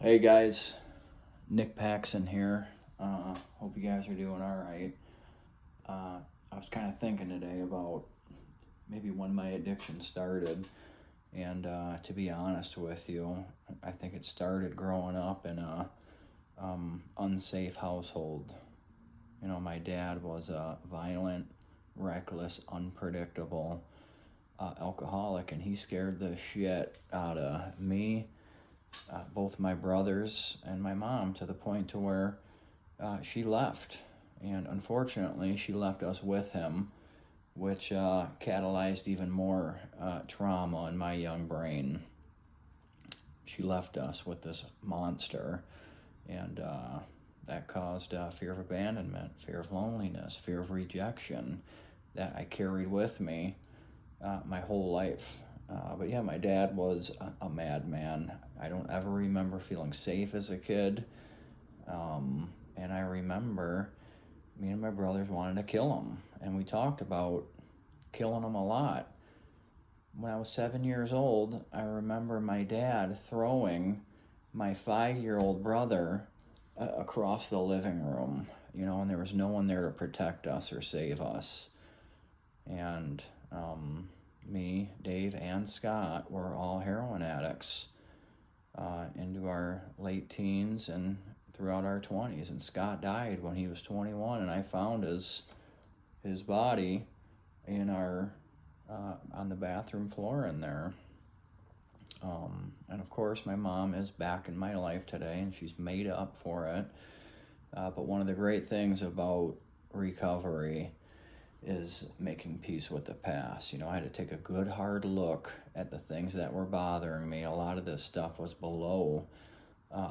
Hey guys, Nick Paxson here. Hope you guys are doing all right. I was kind of thinking today about maybe when my addiction started, and to be honest with you, I think it started growing up in a unsafe household. You know, my dad was a violent, reckless, unpredictable alcoholic, and he scared the shit out of me, both my brothers and my mom, to the point to where she left. And unfortunately, she left us with him, which catalyzed even more trauma in my young brain. She left us with this monster, and that caused fear of abandonment, fear of loneliness, fear of rejection that I carried with me my whole life. But yeah, my dad was a madman. I don't ever remember feeling safe as a kid. And I remember me and my brothers wanted to kill him. And we talked about killing him a lot. When I was 7 years old, I remember my dad throwing my 5-year-old brother across the living room, and there was no one there to protect us or save us. And me, Dave, and Scott were all heroin addicts into our late teens and throughout our 20s. And Scott died when he was 21, and I found his body in our on the bathroom floor in there. And of course, my mom is back in my life today, and she's made up for it. But one of the great things about recovery is making peace with the past. I had to take a good hard look at the things that were bothering me. A lot of this stuff was below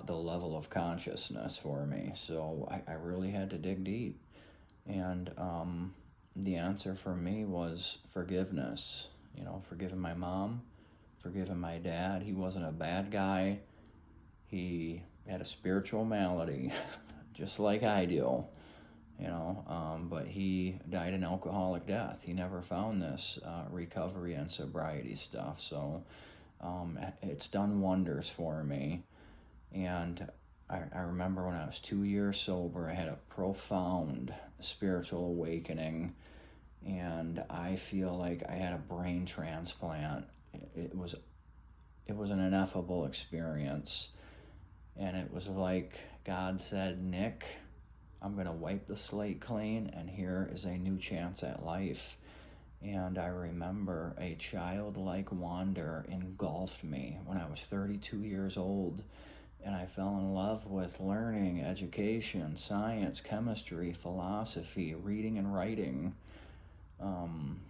the level of consciousness for me, so I really had to dig deep. And the answer for me was forgiveness. Forgiving my mom, forgiving my dad. He wasn't a bad guy. He had a spiritual malady, just like I do. But he died an alcoholic death. He never found this recovery and sobriety stuff. So it's done wonders for me. And I remember when I was 2 years sober, I had a profound spiritual awakening. And I feel like I had a brain transplant. It was an ineffable experience. And it was like God said, Nick, I'm going to wipe the slate clean, and here is a new chance at life. And I remember a childlike wonder engulfed me when I was 32 years old, and I fell in love with learning, education, science, chemistry, philosophy, reading and writing.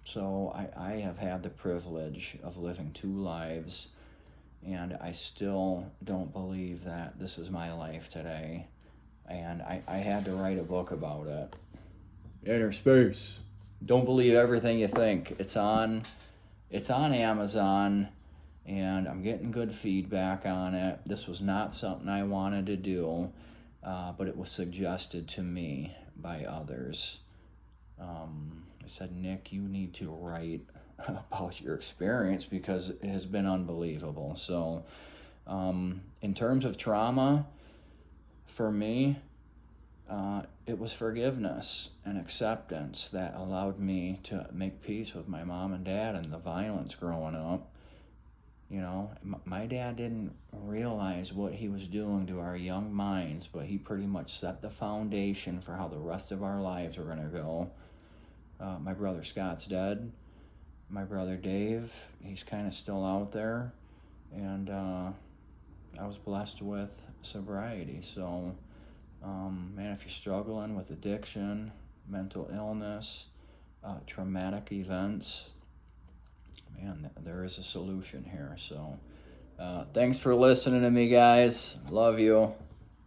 So I have had the privilege of living 2 lives, and I still don't believe that this is my life today. And I had to write a book about it. Inner Space. Don't believe everything you think. It's on Amazon, and I'm getting good feedback on it. This was not something I wanted to do, but it was suggested to me by others. I said, Nick, you need to write about your experience because it has been unbelievable. So in terms of trauma, for me, it was forgiveness and acceptance that allowed me to make peace with my mom and dad and the violence growing up. My dad didn't realize what he was doing to our young minds, but he pretty much set the foundation for how the rest of our lives were going to go. My brother Scott's dead. My brother Dave, he's kind of still out there. And I was blessed with sobriety. So, man, if you're struggling with addiction, mental illness, traumatic events, man, there is a solution here. So, thanks for listening to me, guys. Love you.